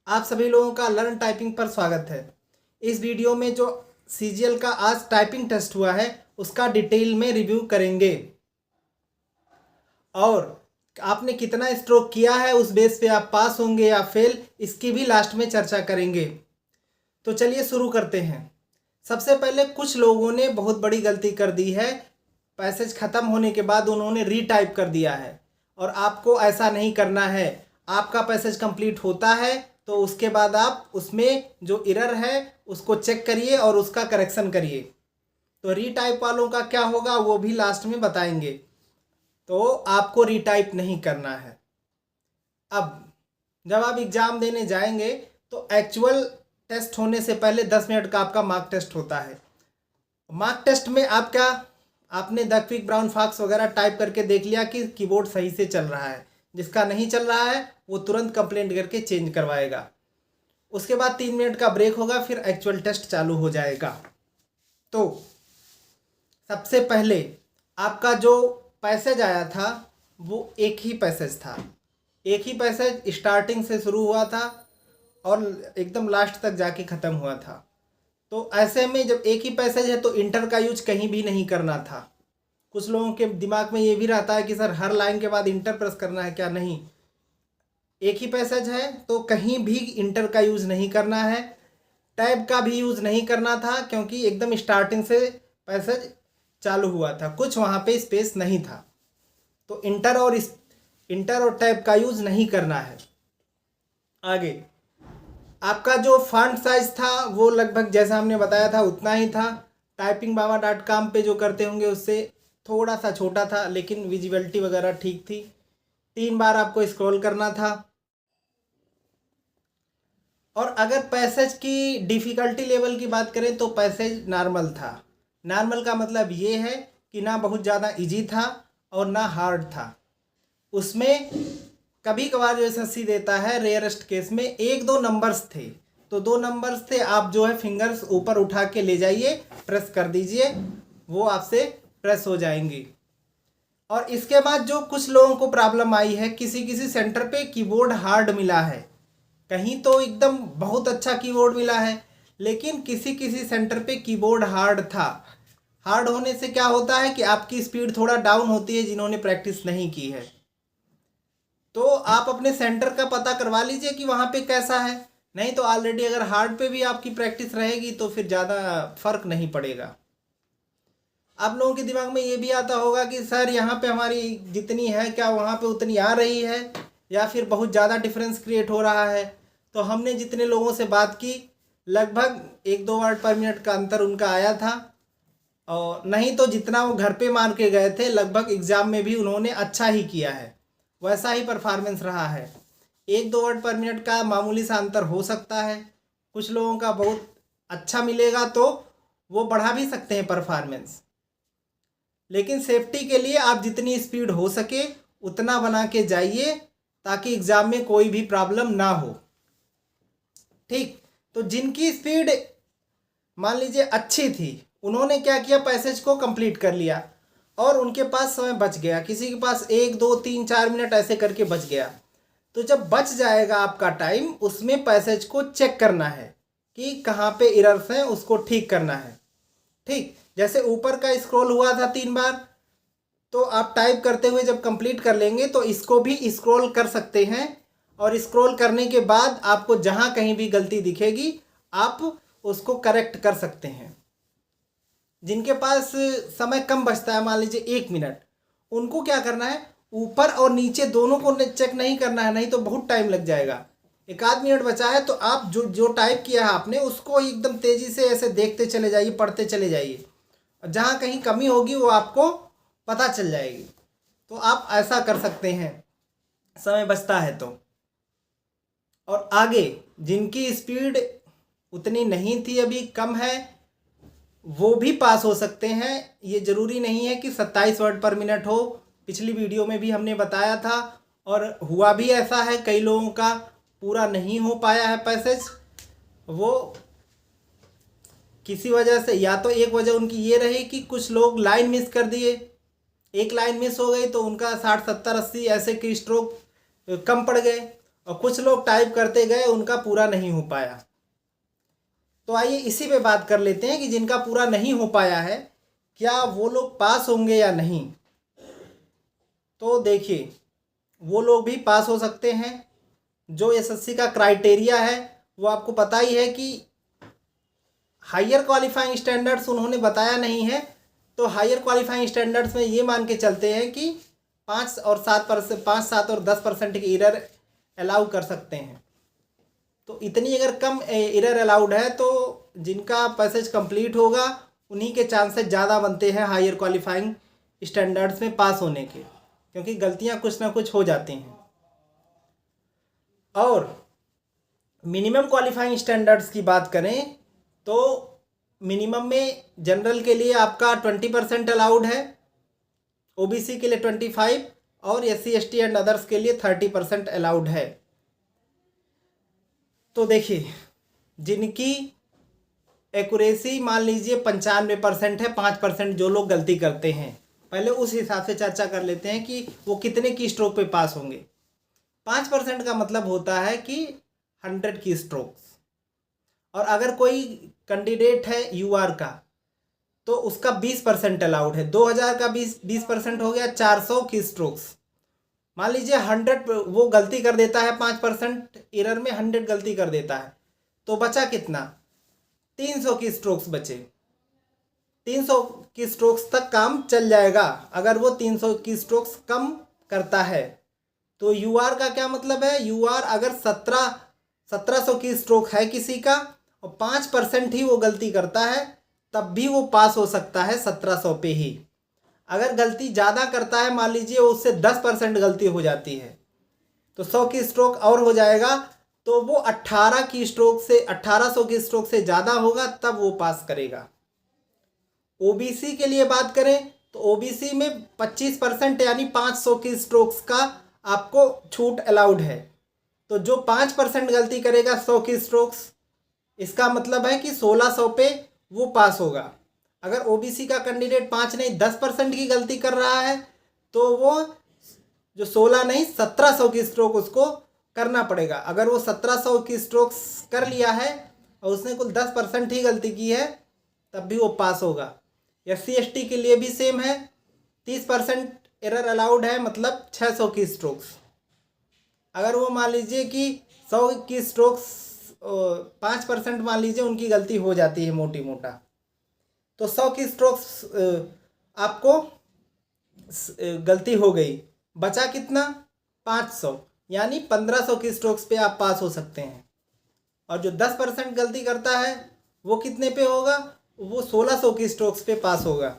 आप सभी लोगों का लर्न टाइपिंग पर स्वागत है। इस वीडियो में जो सीजीएल का आज टाइपिंग टेस्ट हुआ है उसका डिटेल में रिव्यू करेंगे और आपने कितना स्ट्रोक किया है उस बेस पे आप पास होंगे या फेल, इसकी भी लास्ट में चर्चा करेंगे। तो चलिए शुरू करते हैं। सबसे पहले कुछ लोगों ने बहुत बड़ी गलती कर दी है। पैसेज ख़त्म होने के बाद उन्होंने रीटाइप कर दिया है और आपको ऐसा नहीं करना है। आपका पैसेज कंप्लीट होता है तो उसके बाद आप उसमें जो एरर है उसको चेक करिए और उसका करेक्शन करिए। तो रीटाइप वालों का क्या होगा वो भी लास्ट में बताएंगे। तो आपको रीटाइप नहीं करना है। अब जब आप एग्ज़ाम देने जाएंगे तो एक्चुअल टेस्ट होने से पहले 10 मिनट का आपका मार्क टेस्ट होता है। मार्क टेस्ट में आपने द क्विक ब्राउन फॉक्स वगैरह टाइप करके देख लिया कि कीबोर्ड सही से चल रहा है। जिसका नहीं चल रहा है वो तुरंत कंप्लेंट करके चेंज करवाएगा। उसके बाद 3 मिनट का ब्रेक होगा, फिर एक्चुअल टेस्ट चालू हो जाएगा। तो सबसे पहले आपका जो पैसेज आया था वो एक ही पैसेज था। एक ही पैसेज स्टार्टिंग से शुरू हुआ था और एकदम लास्ट तक जाके ख़त्म हुआ था। तो ऐसे में जब एक ही पैसेज है तो इंटर का यूज कहीं भी नहीं करना था। कुछ लोगों के दिमाग में ये भी रहता है कि सर हर लाइन के बाद इंटर प्रेस करना है क्या? नहीं, एक ही पैसेज है तो कहीं भी इंटर का यूज़ नहीं करना है। टैब का भी यूज़ नहीं करना था क्योंकि एकदम स्टार्टिंग से पैसेज चालू हुआ था, कुछ वहाँ पे स्पेस नहीं था। तो इंटर और टैब का यूज़ नहीं करना है। आगे आपका जो फॉन्ट साइज था वो लगभग जैसा हमने बताया था उतना ही था। typingbawa.com पे जो करते होंगे उससे थोड़ा सा छोटा था, लेकिन विजिबिलिटी वगैरह ठीक थी। 3 बार आपको स्क्रॉल करना था। और अगर पैसेज की डिफ़िकल्टी लेवल की बात करें तो पैसेज नॉर्मल था। नॉर्मल का मतलब ये है कि ना बहुत ज़्यादा इजी था और ना हार्ड था। उसमें कभी कभार जो एसएससी देता है रेयरेस्ट केस में 1-2 नंबर्स थे, तो 2 नंबर्स थे, आप जो है फिंगर्स ऊपर उठा के ले जाइए, प्रेस कर दीजिए, वो आपसे प्रेस हो जाएंगी। और इसके बाद जो कुछ लोगों को प्रॉब्लम आई है, किसी किसी सेंटर पे कीबोर्ड हार्ड मिला है, कहीं तो एकदम बहुत अच्छा कीबोर्ड मिला है, लेकिन किसी किसी सेंटर पे कीबोर्ड हार्ड था। हार्ड होने से क्या होता है कि आपकी स्पीड थोड़ा डाउन होती है जिन्होंने प्रैक्टिस नहीं की है। तो आप अपने सेंटर का पता करवा लीजिए कि वहाँ पे कैसा है। नहीं तो ऑलरेडी अगर हार्ड पे भी आपकी प्रैक्टिस रहेगी तो फिर ज़्यादा फर्क नहीं पड़ेगा। आप लोगों के दिमाग में ये भी आता होगा कि सर यहाँ पे हमारी जितनी है क्या वहाँ पे उतनी आ रही है या फिर बहुत ज़्यादा डिफरेंस क्रिएट हो रहा है। तो हमने जितने लोगों से बात की लगभग 1-2 वर्ड पर मिनट का अंतर उनका आया था, और नहीं तो जितना वो घर पे मान के गए थे लगभग एग्ज़ाम में भी उन्होंने अच्छा ही किया है, वैसा ही परफॉर्मेंस रहा है। 1-2 वर्ड पर मिनट का मामूली सा अंतर हो सकता है, कुछ लोगों का बहुत अच्छा मिलेगा तो वो बढ़ा भी सकते हैं परफॉर्मेंस। लेकिन सेफ्टी के लिए आप जितनी स्पीड हो सके उतना बना के जाइए ताकि एग्ज़ाम में कोई भी प्रॉब्लम ना हो। ठीक, तो जिनकी स्पीड मान लीजिए अच्छी थी उन्होंने क्या किया, पैसेज को कंप्लीट कर लिया और उनके पास समय बच गया। किसी के पास 1-2-3-4 मिनट ऐसे करके बच गया। तो जब बच जाएगा आपका टाइम, उसमें पैसेज को चेक करना है कि कहाँ पे एरर्स हैं, उसको ठीक करना है। ठीक, जैसे ऊपर का स्क्रॉल हुआ था 3 बार, तो आप टाइप करते हुए जब कंप्लीट कर लेंगे तो इसको भी स्क्रॉल कर सकते हैं, और स्क्रॉल करने के बाद आपको जहाँ कहीं भी गलती दिखेगी आप उसको करेक्ट कर सकते हैं। जिनके पास समय कम बचता है, मान लीजिए 1 मिनट, उनको क्या करना है, ऊपर और नीचे दोनों को चेक नहीं करना है, नहीं तो बहुत टाइम लग जाएगा। 1 मिनट बचा है तो आप जो जो टाइप किया है आपने उसको एकदम तेज़ी से ऐसे देखते चले जाइए, पढ़ते चले जाइए, और जहाँ कहीं कमी होगी वो आपको पता चल जाएगी। तो आप ऐसा कर सकते हैं समय बचता है तो। और आगे जिनकी स्पीड उतनी नहीं थी, अभी कम है, वो भी पास हो सकते हैं। ये ज़रूरी नहीं है कि 27 वर्ड पर मिनट हो। पिछली वीडियो में भी हमने बताया था और हुआ भी ऐसा है, कई लोगों का पूरा नहीं हो पाया है पैसेज। वो किसी वजह से, या तो एक वजह उनकी ये रही कि कुछ लोग लाइन मिस कर दिए, एक लाइन मिस हो गई तो उनका 60-70-80 ऐसे की स्ट्रोक कम पड़ गए, और कुछ लोग टाइप करते गए, उनका पूरा नहीं हो पाया। तो आइए इसी पे बात कर लेते हैं कि जिनका पूरा नहीं हो पाया है, क्या वो लोग पास होंगे या नहीं। तो देखिए, वो लोग भी पास हो सकते हैं। जो एसएससी का क्राइटेरिया है वो आपको पता ही है कि हायर क्वालिफाइंग स्टैंडर्ड्स उन्होंने बताया नहीं है। तो हायर क्वालिफाइंग स्टैंडर्ड्स में ये मान के चलते हैं कि 5 और 10% की एरर अलाउ कर सकते हैं। तो इतनी अगर कम एरर अलाउड है तो जिनका पैसेज कंप्लीट होगा उन्हीं के चांसेस ज़्यादा बनते हैं हायर क्वालिफाइंग स्टैंडर्ड्स में पास होने के, क्योंकि गलतियां कुछ ना कुछ हो जाती हैं। और मिनिमम क्वालिफाइंग स्टैंडर्ड्स की बात करें तो मिनिमम में जनरल के लिए आपका 20% अलाउड है, ओबीसी के लिए 25 और एससी एसटी एंड अदर्स के लिए 30% अलाउड है। तो देखिए, जिनकी एक्यूरेसी मान लीजिए 95% है, 5% जो लोग गलती करते हैं, पहले उस हिसाब से चर्चा कर लेते हैं कि वो कितने की स्ट्रोक पे पास होंगे। 5% का मतलब होता है कि 100 की स्ट्रोक्स। और अगर कोई कैंडिडेट है यूआर का तो उसका 20% अलाउड है। 2000 का 20% हो गया 400 की स्ट्रोक्स। मान लीजिए 100 वो गलती कर देता है, 5% एरर में 100 गलती कर देता है, तो बचा कितना? 300 की स्ट्रोक्स बचे। 300 की स्ट्रोक्स तक काम चल जाएगा। अगर वो 300 की स्ट्रोक्स कम करता है तो यूआर का क्या मतलब है? यूआर अगर 1700 की स्ट्रोक है किसी का और 5% ही वो गलती करता है, तब भी वो पास हो सकता है 1700 पे ही। अगर गलती ज़्यादा करता है, मान लीजिए उससे 10% गलती हो जाती है, तो 100 की स्ट्रोक और हो जाएगा, तो वो 1800 की स्ट्रोक से ज़्यादा होगा, तब वो पास करेगा। ओबीसी के लिए बात करें तो ओबीसी में 25% यानी 500 की स्ट्रोक्स का आपको छूट अलाउड है। तो जो 5% गलती करेगा 100 की स्ट्रोक्स, इसका मतलब है कि 1600 पे वो पास होगा। अगर ओबीसी का कैंडिडेट 5 नहीं 10% की गलती कर रहा है तो वो जो 16 नहीं 1700 की स्ट्रोक उसको करना पड़ेगा। अगर वो 1700 की स्ट्रोक्स कर लिया है और उसने कुल 10% ही गलती की है, तब भी वो पास होगा। एससी एसटी के लिए भी सेम है, 30% एरर अलाउड है, मतलब 600 की स्ट्रोक्स। अगर वो मान लीजिए कि 100 की स्ट्रोक्स 5% मान लीजिए उनकी गलती हो जाती है मोटी मोटा, तो 100 की स्ट्रोक्स आपको गलती हो गई, बचा कितना? 500, यानी 1500 की स्ट्रोक्स पे आप पास हो सकते हैं। और जो 10% गलती करता है वो कितने पे होगा? वो 1600 की स्ट्रोक्स पे पास होगा।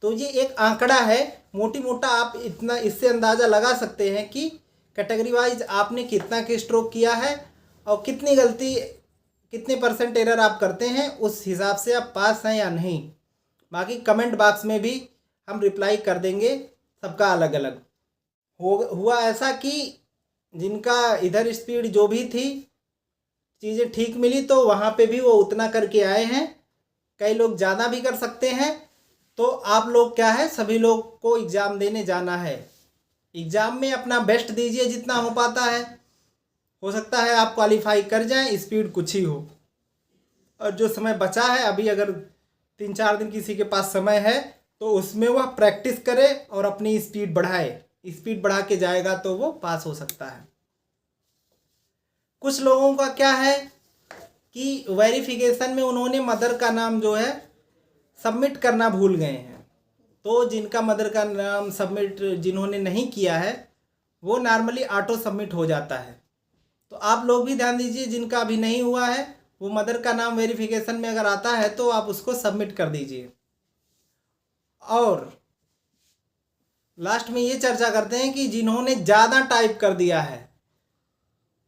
तो ये एक आंकड़ा है, मोटी मोटा आप इतना इससे अंदाज़ा लगा सकते हैं कि कैटेगरी वाइज आपने कितना की स्ट्रोक किया है और कितनी गलती, कितने % एरर आप करते हैं, उस हिसाब से आप पास हैं या नहीं। बाकी कमेंट बॉक्स में भी हम रिप्लाई कर देंगे, सबका अलग अलग। हुआ ऐसा कि जिनका इधर स्पीड जो भी थी, चीज़ें ठीक मिली तो वहाँ पे भी वो उतना करके आए हैं। कई लोग ज़्यादा भी कर सकते हैं। तो आप लोग क्या है, सभी लोग को एग्ज़ाम देने जाना है। एग्ज़ाम में अपना बेस्ट दीजिए जितना हो पाता है। हो सकता है आप क्वालिफाई कर जाएं, स्पीड कुछ ही हो। और जो समय बचा है अभी, अगर 3-4 दिन किसी के पास समय है तो उसमें वह प्रैक्टिस करे और अपनी स्पीड बढ़ाए। स्पीड बढ़ा के जाएगा तो वो पास हो सकता है। कुछ लोगों का क्या है कि वेरिफिकेशन में उन्होंने मदर का नाम जो है सबमिट करना भूल गए हैं। तो जिनका मदर का नाम सबमिट जिन्होंने नहीं किया है वो नॉर्मली ऑटो सबमिट हो जाता है। तो आप लोग भी ध्यान दीजिए, जिनका अभी नहीं हुआ है वो मदर का नाम वेरिफिकेशन में अगर आता है तो आप उसको सबमिट कर दीजिए। और लास्ट में ये चर्चा करते हैं कि जिन्होंने ज़्यादा टाइप कर दिया है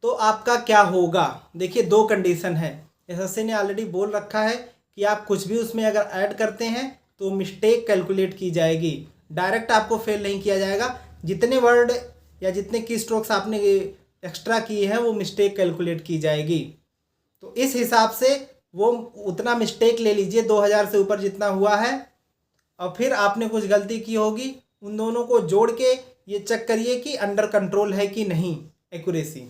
तो आपका क्या होगा। देखिए, 2 कंडीशन है। एसएससी ने ऑलरेडी बोल रखा है कि आप कुछ भी उसमें अगर ऐड करते हैं तो मिस्टेक कैलकुलेट की जाएगी, डायरेक्ट आपको फेल नहीं किया जाएगा। जितने वर्ड या जितने की स्ट्रोक्स आपने एक्स्ट्रा किए हैं वो मिस्टेक कैलकुलेट की जाएगी। तो इस हिसाब से वो उतना मिस्टेक ले लीजिए 2000 से ऊपर जितना हुआ है, और फिर आपने कुछ गलती की होगी, उन दोनों को जोड़ के ये चेक करिए कि अंडर कंट्रोल है कि नहीं। एक्यूरेसी।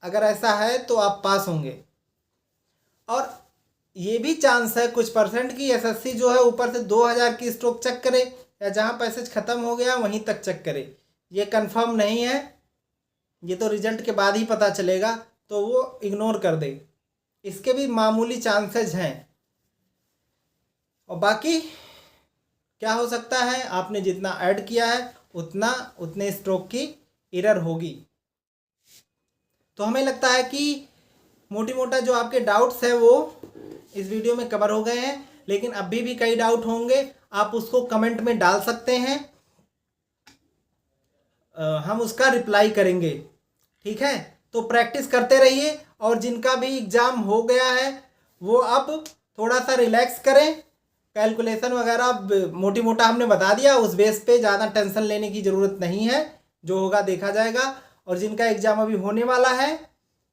अगर ऐसा है तो आप पास होंगे। और ये भी चांस है कुछ परसेंट की एसएससी जो है ऊपर से 2000 की स्ट्रोक चेक करे या जहाँ पैसेज ख़त्म हो गया वहीं तक चेक करे। ये कंफर्म नहीं है, ये तो रिजल्ट के बाद ही पता चलेगा, तो वो इग्नोर कर दे। इसके भी मामूली चांसेज हैं। और बाकी क्या हो सकता है, आपने जितना ऐड किया है उतने स्ट्रोक की एरर होगी। तो हमें लगता है कि मोटी मोटा जो आपके डाउट्स हैं वो इस वीडियो में कवर हो गए हैं, लेकिन अभी भी कई डाउट होंगे, आप उसको कमेंट में डाल सकते हैं, हम उसका रिप्लाई करेंगे। ठीक है, तो प्रैक्टिस करते रहिए। और जिनका भी एग्ज़ाम हो गया है वो अब थोड़ा सा रिलैक्स करें। कैलकुलेशन वगैरह मोटी मोटा हमने बता दिया, उस बेस पे ज़्यादा टेंशन लेने की ज़रूरत नहीं है, जो होगा देखा जाएगा। और जिनका एग्ज़ाम अभी होने वाला है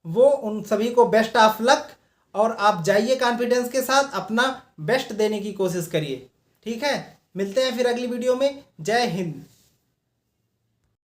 वो उन सभी को बेस्ट ऑफ लक, और आप जाइए कॉन्फिडेंस के साथ, अपना बेस्ट देने की कोशिश करिए। ठीक है, मिलते हैं फिर अगली वीडियो में। जय हिंद।